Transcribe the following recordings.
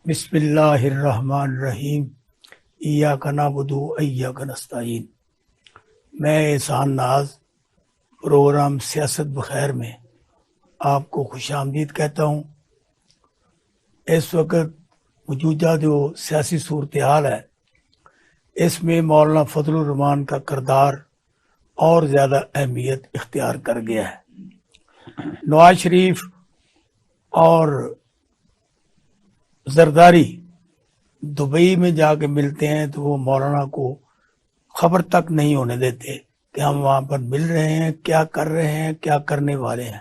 بسم اللہ الرحمن الرحیم ایاک نعبد و ایاک نستعین۔ میں احسان ناز پروگرام سیاست بخیر میں آپ کو خوش آمدید کہتا ہوں۔ اس وقت موجودہ جو سیاسی صورتحال ہے اس میں مولانا فضل الرحمان کا کردار اور زیادہ اہمیت اختیار کر گیا ہے۔ نواز شریف اور زرداری دبئی میں جا کے ملتے ہیں تو وہ مولانا کو خبر تک نہیں ہونے دیتے کہ ہم وہاں پر مل رہے ہیں، کیا کر رہے ہیں، کیا کرنے والے ہیں۔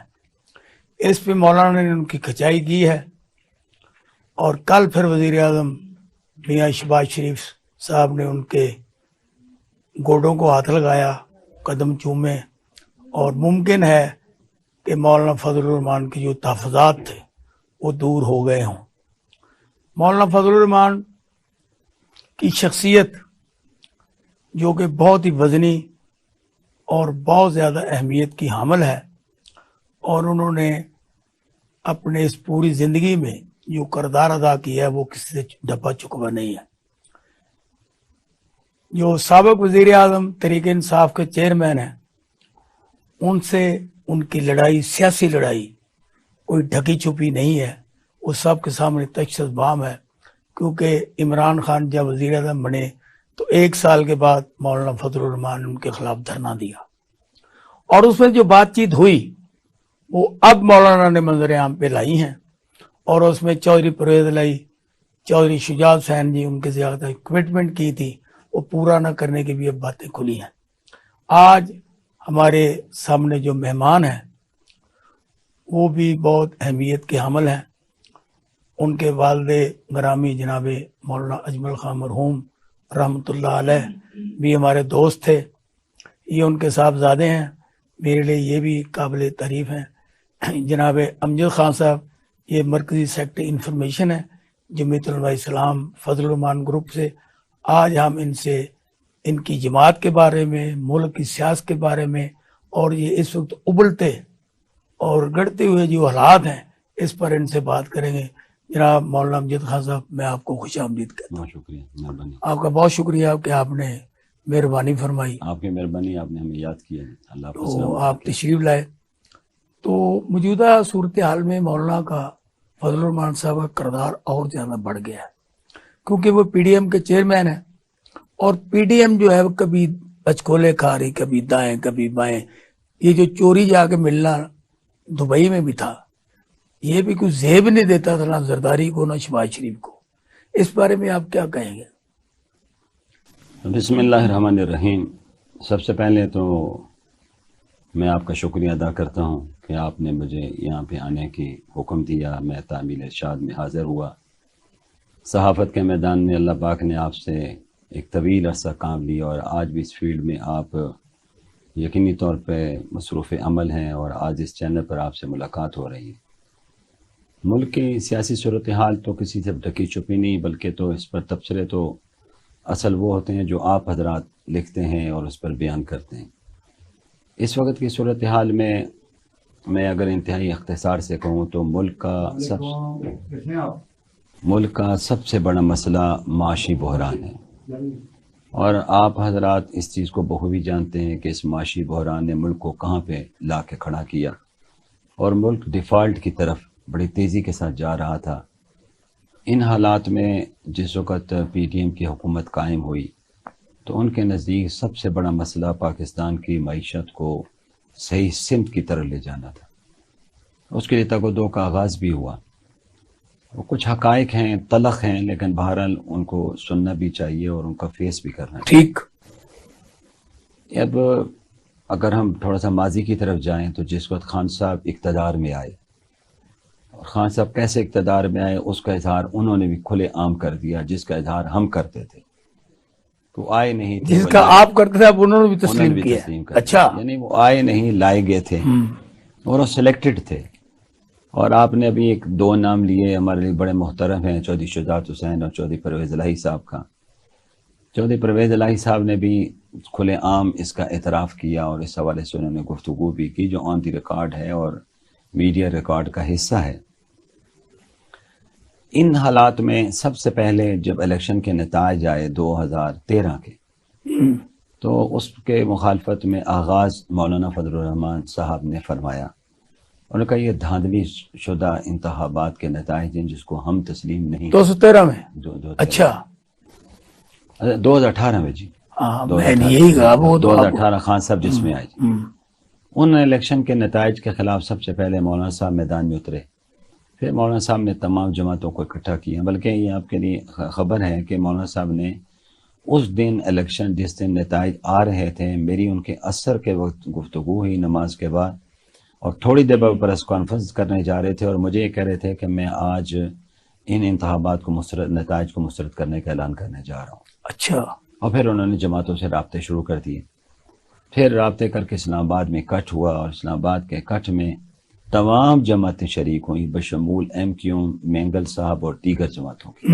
اس پہ مولانا نے ان کی کھچائی کی ہے، اور کل پھر وزیر اعظم میاں شہباز شریف صاحب نے ان کے گوڈوں کو ہاتھ لگایا، قدم چومے، اور ممکن ہے کہ مولانا فضل الرحمان کے جو تحفظات تھے وہ دور ہو گئے ہوں۔ مولانا فضل الرحمان کی شخصیت جو کہ بہت ہی وزنی اور بہت زیادہ اہمیت کی حامل ہے، اور انہوں نے اپنے اس پوری زندگی میں جو کردار ادا کیا ہے وہ کسی سے ڈپا چکوا نہیں ہے۔ جو سابق وزیر اعظم تحریک انصاف کے چیئرمین ہیں، ان سے ان کی لڑائی، سیاسی لڑائی کوئی ڈھکی چھپی نہیں ہے، وہ سب کے سامنے تشخیص بام ہے، کیونکہ عمران خان جب وزیر اعظم بنے تو 1 سال کے بعد مولانا فضل الرحمان نے ان کے خلاف دھرنا دیا، اور اس میں جو بات چیت ہوئی وہ اب مولانا نے منظر عام پہ لائی ہیں، اور اس میں چودھری پرویز الہی، چودھری شجاعت حسین جی ان کے زیادہ کمٹمنٹ کی تھی، وہ پورا نہ کرنے کی بھی اب باتیں کھلی ہیں۔ آج ہمارے سامنے جو مہمان ہیں وہ بھی بہت اہمیت کے حامل ہیں۔ ان کے والد گرامی جناب مولانا اجمل خان مرحوم رحمۃ اللہ علیہ بھی ہمارے دوست تھے، یہ ان کے صاحبزادے ہیں، میرے لیے یہ بھی قابل تعریف ہیں۔ جناب امجد خان صاحب، یہ مرکزی سیکرٹری انفارمیشن ہے جمعیت علماء اسلام فضل الرحمان گروپ سے۔ آج ہم ان سے ان کی جماعت کے بارے میں، ملک کی سیاست کے بارے میں، اور یہ اس وقت ابلتے اور گڑتے ہوئے جو حالات ہیں اس پر ان سے بات کریں گے۔ جناب مولانا امجد خان صاحب، میں آپ کو خوش آمدید کرتا ہوں۔ شکریہ، مہربانی، آپ کا بہت شکریہ کہ آپ نے مہربانی فرمائی، آپ کی مہربانی، آپ نے ہمیں یاد کیا، اللہ آپ کو تو سلامت آپ رکھے۔ تشریف لائے۔ تو موجودہ صورتحال میں مولانا کا، فضل الرحمان صاحب کا کردار اور زیادہ بڑھ گیا ہے، کیونکہ وہ پی ڈی ایم کے چیئرمین ہیں، اور پی ڈی ایم جو ہے وہ کبھی بچکولے کھا رہی، کبھی دائیں کبھی بائیں۔ یہ جو چوری جا کے ملنا دبئی میں بھی تھا، یہ بھی کوئی زیب نہیں دیتا تھا، نہ زرداری کو نہ شہباز شریف کو۔ اس بارے میں آپ کیا کہیں گے؟ بسم اللہ الرحمن الرحیم۔ سب سے پہلے تو میں آپ کا شکریہ ادا کرتا ہوں کہ آپ نے مجھے یہاں پہ آنے کی حکم دیا، میں تعمیل ارشاد میں حاضر ہوا۔ صحافت کے میدان میں اللہ پاک نے آپ سے ایک طویل عرصہ کام لیا، اور آج بھی اس فیلڈ میں آپ یقینی طور پہ مصروف عمل ہیں، اور آج اس چینل پر آپ سے ملاقات ہو رہی ہے۔ ملک کی سیاسی صورتحال تو کسی سے ڈھکی چھپی نہیں، بلکہ تو اس پر تبصرے تو اصل وہ ہوتے ہیں جو آپ حضرات لکھتے ہیں اور اس پر بیان کرتے ہیں۔ اس وقت کی صورتحال میں اگر انتہائی اختصار سے کہوں تو ملک کا سب سے بڑا مسئلہ معاشی بحران ہے، اور آپ حضرات اس چیز کو بخوبی جانتے ہیں کہ اس معاشی بحران نے ملک کو کہاں پہ لا کے کھڑا کیا، اور ملک ڈیفالٹ کی طرف بڑی تیزی کے ساتھ جا رہا تھا۔ ان حالات میں جس وقت پی ٹی ایم کی حکومت قائم ہوئی تو ان کے نزدیک سب سے بڑا مسئلہ پاکستان کی معیشت کو صحیح سمت کی طرف لے جانا تھا۔ اس کے لیے تگ و دو کا آغاز بھی ہوا۔ وہ کچھ حقائق ہیں، تلخ ہیں، لیکن بہرحال ان کو سننا بھی چاہیے اور ان کا فیس بھی کرنا چاہیے۔ ٹھیک۔ اب اگر ہم تھوڑا سا ماضی کی طرف جائیں تو جس وقت خان صاحب اقتدار میں آئے، اور خان صاحب کیسے اقتدار میں آئے اس کا اظہار انہوں نے بھی کھلے عام کر دیا، جس کا اظہار ہم کرتے تھے تو آئے نہیں تھے، جس کا آپ کرتے تھے اب انہوں نے بھی تسلیم کیا۔ اچھا، یعنی وہ آئے نہیں، لائے گئے تھے، اور وہ سلیکٹڈ تھے۔ اور آپ نے ابھی 2 نام لیے ہمارے لیے بڑے محترم ہیں، چودھری شجاعت حسین اور چودھری پرویز الہی صاحب کا۔ چودھری پرویز الہی صاحب نے بھی کھلے عام اس کا اعتراف کیا، اور اس حوالے سے انہوں نے گفتگو بھی کی جو آن دی ریکارڈ ہے اور میڈیا ریکارڈ کا حصہ ہے۔ ان حالات میں سب سے پہلے جب الیکشن کے نتائج آئے 2013 کے، تو اس کے مخالفت میں آغاز مولانا فضل الرحمان صاحب نے فرمایا، انہوں نے کہا یہ دھاندلی شدہ انتخابات کے نتائج ہیں جس کو ہم تسلیم نہیں 213 میں؟ اچھا 2018 میں جی، ہاں میں نے یہی کہا، وہ 2018 خان صاحب جس میں آئے جی، ان الیکشن کے نتائج کے خلاف سب سے پہلے مولانا صاحب میدان میں اترے، پھر مولانا صاحب نے تمام جماعتوں کو اکٹھا کیا، بلکہ یہ آپ کے لیے خبر ہے کہ مولانا صاحب نے اس دن الیکشن جس دن نتائج آ رہے تھے، میری ان کے عصر کے وقت گفتگو ہوئی نماز کے بعد، اور تھوڑی دیر بعد پریس کانفرنس کرنے جا رہے تھے اور مجھے یہ کہہ رہے تھے کہ میں آج ان انتخابات کو نتائج کو مسترد کرنے کا اعلان کرنے جا رہا ہوں۔ اچھا، اور پھر انہوں نے جماعتوں سے رابطے شروع کر دیے، پھر رابطے کر کے اسلام آباد میں اکٹھ ہوا، اور اسلام آباد کے اکٹھ میں تمام جماعتیں شریک ہوئیں بشمول ایم کیو، مینگل صاحب اور دیگر جماعتوں کی،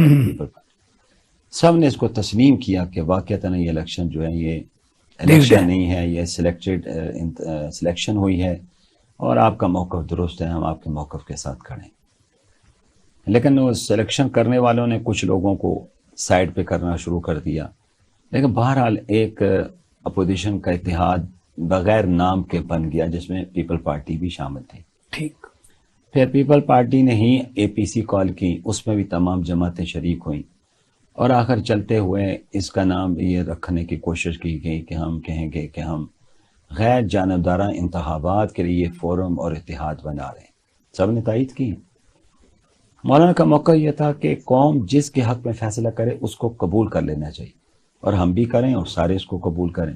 سب نے اس کو تسلیم کیا کہ واقعتاً یہ الیکشن جو ہے یہ الیکشن نہیں ہے، یہ سلیکشن ہوئی ہے، اور آپ کا موقف درست ہے، ہم آپ کے موقف کے ساتھ کھڑے ہیں۔ لیکن وہ سلیکشن کرنے والوں نے کچھ لوگوں کو سائڈ پہ کرنا شروع کر دیا، لیکن بہرحال ایک اپوزیشن کا اتحاد بغیر نام کے بن گیا جس میں پیپل پارٹی بھی شامل تھی۔ ٹھیک، پھر پیپل پارٹی نے ہی اے پی سی کال کی، اس میں بھی تمام جماعتیں شریک ہوئیں، اور آخر چلتے ہوئے اس کا نام یہ رکھنے کی کوشش کی گئی کہ ہم کہیں گے کہ ہم غیر جانبدارانہ انتخابات کے لیے فورم اور اتحاد بنا رہے ہیں۔ سب نے تائید کی۔ مولانا کا موقع یہ تھا کہ قوم جس کے حق میں فیصلہ کرے اس کو قبول کر لینا چاہیے، اور ہم بھی کریں اور سارے اس کو قبول کریں۔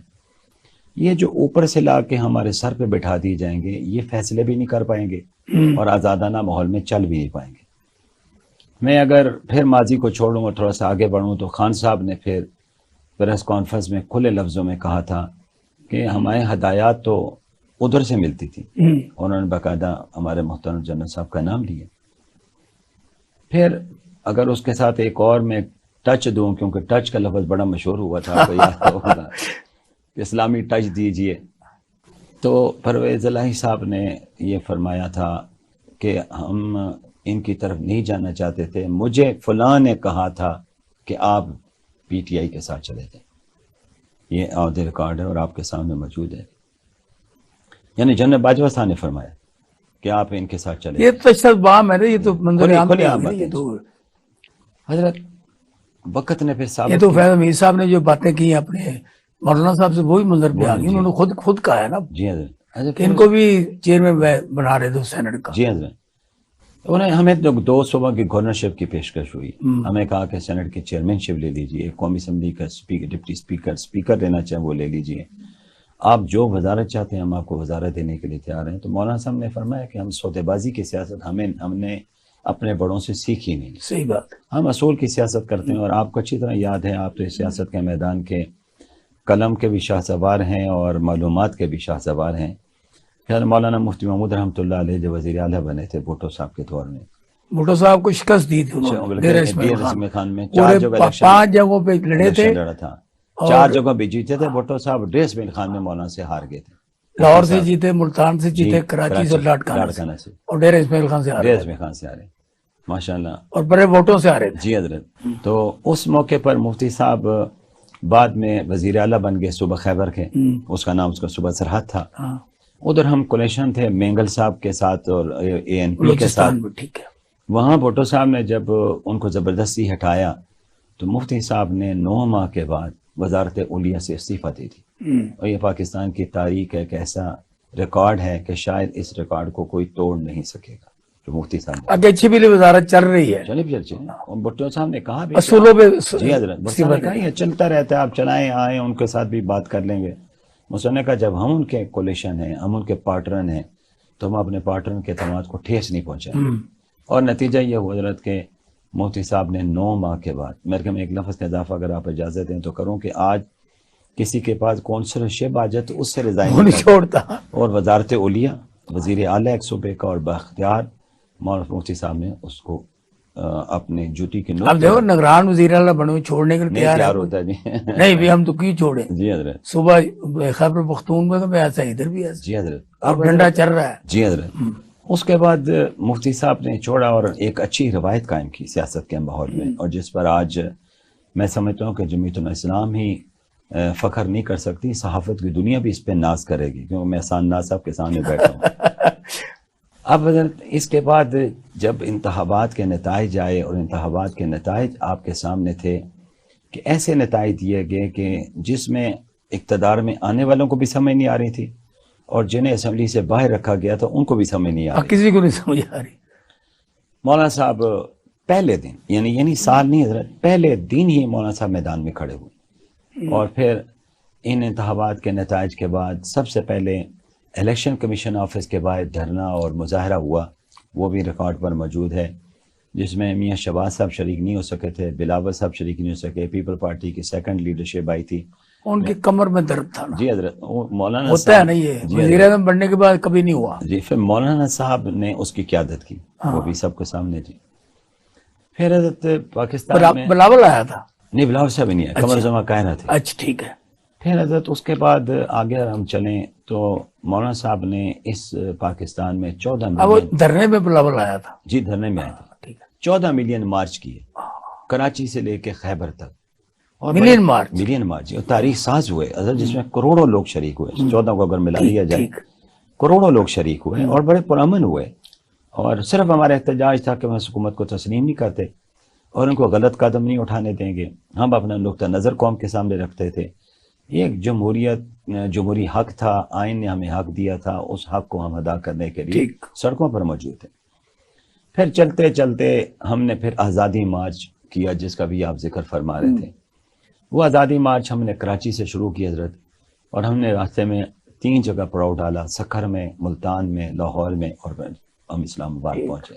یہ جو اوپر سے لا کے ہمارے سر پہ بٹھا دیے جائیں گے، یہ فیصلے بھی نہیں کر پائیں گے اور آزادانہ ماحول میں چل بھی نہیں پائیں گے۔ میں اگر پھر ماضی کو چھوڑوں اور تھوڑا سا آگے بڑھوں تو خان صاحب نے پھر پریس کانفرنس میں کھلے لفظوں میں کہا تھا کہ ہمارے ہدایات تو ادھر سے ملتی تھی، انہوں نے باقاعدہ ہمارے محترم جنرل صاحب کا نام لیا۔ پھر اگر اس کے ساتھ ایک اور میں ٹچ دوں، کیونکہ ٹچ کا لفظ بڑا مشہور ہوا تھا، آپ کو یاد ہوگا، اسلامی ٹچ دیجئے، تو پرویز الہی صاحب نے یہ فرمایا تھا کہ ہم ان کی طرف نہیں جانا چاہتے تھے، مجھے فلاں نے کہا تھا کہ آپ پی ٹی آئی کے ساتھ چلے جائیں، یہ آڈیو ریکارڈ ہے اور آپ کے سامنے موجود ہے، یعنی جنرل باجوہ صاحب نے فرمایا کہ آپ ان کے ساتھ چلے۔ یہ تشدد بام ہے نا، یہ تو منظر عام کھلی پہ آ عام گئی، بات یہ ہے۔ تو حضرت وقت نے پھر یہ ثابت تو کیا۔ فیض امیر صاحب نے جو باتیں کی ہیں اپنے مولانا صاحب سے، وہی منظر پہ آ گئی، انہوں نے خود کہا ہے نا جی حضرت، کہ ان کو بھی چیئرمین بنا رہے تھے سینٹ کا۔ جی حضرت، انہیں ہمیں 2 صوبوں کی گورنرشپ کی پیشکش ہوئی، ہمیں کہا کہ سینٹ کی چیئرمین شپ لے لیجئے، قومی اسمبلی کا ڈپٹی اسپیکر لینا چاہیں وہ لے لیجئے، آپ جو وزارت چاہتے ہیں ہم آپ کو وزارت دینے کے لیے تیار ہیں۔ تو مولانا صاحب نے فرمایا کہ ہم سودے بازی کی سیاست ہم نے اپنے بڑوں سے سیکھی نہیں، صحیح بات، ہم اصول کی سیاست کرتے ہیں، اور آپ کو اچھی طرح یاد ہے، آپ تو اس سیاست کے میدان کے قلم کے بھی شاہ سوار ہیں اور معلومات کے بھی شاہ سوار ہیں۔ پھر مولانا مفتی محمود رحمۃ اللہ علیہ جو وزیر اعلیٰ بنے تھے بھٹو صاحب کے دور میں، بھٹو صاحب کو شکست دی تھی انہوں نے، ڈیرہ اسماعیل خان میں پورے 4 جگہ الیکشن 5 جگہوں پہ لڑے تھے، لڑا تھا، 4 جگہ بھی جیتے تھے بھٹو صاحب، ڈیرہ اسماعیل خان میں مولانا سے ہار گئے تھے، لاہور سے جیتے، ملتان سے جیتے، کراچی سے، لاڑکانہ سے، اور ڈیرہ اسماعیل خان سے ہارے، ڈیرہ اسماعیل خان سے ہارے، ماشاءاللہ، اور بڑے ووٹوں سے ہارے تھے۔ جی حضرت۔ تو اس موقع پر مفتی صاحب بعد میں وزیر اعلیٰ بن گئے صوبہ خیبر کے، اس کا نام اس کا صوبہ سرحد تھا، ادھر ہم کولیشن تھے مینگل صاحب کے ساتھ اور اے این پی کے ساتھ، ٹھیک ہے، وہاں بھٹو صاحب نے جب ان کو زبردستی ہٹایا تو مفتی صاحب نے 9 ماہ کے بعد وزارت اولیاء سے استعفیٰ دی تھی، اور یہ پاکستان کی تاریخ ایک ایسا ریکارڈ ہے کہ شاید اس ریکارڈ کو کوئی توڑ نہیں سکے گا، جو مفتی صاحب نے اب اچھی بھی وزارت چل رہی ہے، چلے بھی چلے، اور بھٹو صاحب نے کہا بھی، اصولوں پہ جی حضرت، بھٹو نے کہا یہ چلتا رہتا ہے، آپ چلائیں آئیں، ان کے ساتھ بھی بات کر لیں گے۔ مسلم نے کہا جب ہم ان کے کولیشن ہیں، ہم ان کے پارٹنر ہیں، تو ہم اپنے پارٹنر کے اعتماد کو ٹھیس نہیں پہنچائیں گے، اور نتیجہ یہ ہوا حضرت کہ مفتی صاحب نے 9 ماہ کے بعد، میرے کہ میں ایک لفظ کا اضافہ اگر آپ اجازت دیں تو کروں، کہ آج کسی کے پاس کونسلرشپ آ جائے تو اس سے ریزائن نہیں چھوڑتا، اور وزارت اولیاء وزیر اعلیٰ ایک صوبے کا اور بااختیار مولانا مفتی صاحب نے اس کو اپنے جوتی کے نوک اب دیکھو نگران وزیر اعلیٰ بنو چھوڑنے کے لیے تیار ہوتا ہے، جی نہیں بھی ہم تو کیوں چھوڑیں، جی حضرت، صبح خیبر پختونخوا میں ایسا، ادھر بھی ایسا، جی حضرت، اب ڈنڈا چل رہا ہے۔ جی حضرت، اس کے بعد مفتی صاحب نے چھوڑا اور ایک اچھی روایت قائم کی سیاست کے ماحول میں، اور جس پر آج میں سمجھتا ہوں کہ جمعیت الاسلام ہی فخر نہیں کر سکتی، صحافت کی دنیا بھی اس پہ ناز کرے گی، کیونکہ میں احسان ناز صاحب کے سامنے بیٹھا ہوں۔ اب اس کے بعد جب انتخابات کے نتائج آئے، اور انتخابات کے نتائج آپ کے سامنے تھے کہ ایسے نتائج دیے گئے کہ جس میں اقتدار میں آنے والوں کو بھی سمجھ نہیں آ رہی تھی، اور جنہیں اسمبلی سے باہر رکھا گیا تھا ان کو بھی سمجھ نہیں آ رہی۔ کسی کو نہیں سمجھ آ رہی۔ مولانا صاحب پہلے دن یعنی سال نہیں حضرت، پہلے دن ہی مولانا صاحب میدان میں کھڑے ہوئے، اور پھر ان انتخابات کے نتائج کے بعد سب سے پہلے الیکشن کمیشن آفس کے باہر دھرنا اور مظاہرہ ہوا، وہ بھی ریکارڈ پر موجود ہے، جس میں میاں شہباز صاحب شریک نہیں ہو سکے تھے، بلاول صاحب شریک نہیں ہو سکے، پیپل پارٹی کی سیکنڈ لیڈرشپ آئی تھی۔ ان کی کمر میں درد تھا نا، جی حضرت، مولانا ہوتا ہے صاحب نہیں ہے، جی وزیر حضرت، اعظم بننے کے بعد کبھی نہیں ہوا۔ جی پھر مولانا صاحب نے اس کی قیادت کی، وہ بھی سب کے سامنے جی۔ پھر حضرت پاکستان میں بلاول آیا تھا؟ نہیں، بلاول صاحب نہیں ہے، قمر زمان قاہرہ تھے۔ اچھا ٹھیک ہے۔ پھر حضرت اس کے بعد آگے ہم چلیں تو مولانا صاحب نے اس پاکستان میں 14 اب وہ ملین، دھرنے میں بلاول آیا تھا؟ جی دھرنے میں آئے تھے، ٹھیک ہے۔ 14 ملین مارچ کیے، کراچی سے لے کے خیبر تک، اور ملین مارچ؟ ملین مارچ، اور تاریخ ساز ہوئے حضرت، جس میں کروڑوں لوگ شریک ہوئے، 14 کو اگر ملا لیا جائے ٹھیک۔ کروڑوں لوگ شریک ہوئے، اور بڑے پرامن ہوئے، اور صرف ہمارا احتجاج تھا کہ ہم حکومت کو تسلیم نہیں کرتے اور ان کو غلط قدم نہیں اٹھانے دیں گے، ہم اپنا نقطہ نظر قوم کے سامنے رکھتے تھے۔ یہ ایک جمہوری حق تھا، آئین نے ہمیں حق دیا تھا، اس حق کو ہم ادا کرنے کے لیے ٹھیک۔ سڑکوں پر موجود تھے۔ پھر چلتے چلتے ہم نے پھر آزادی مارچ کیا، جس کا بھی آپ ذکر فرما رہے تھے۔ وہ آزادی مارچ ہم نے کراچی سے شروع کی حضرت، اور ہم نے راستے میں 3 جگہ پڑاؤ ڈالا، سکھر میں، ملتان میں، لاہور میں، اور پھر ہم اسلام آباد پہنچے۔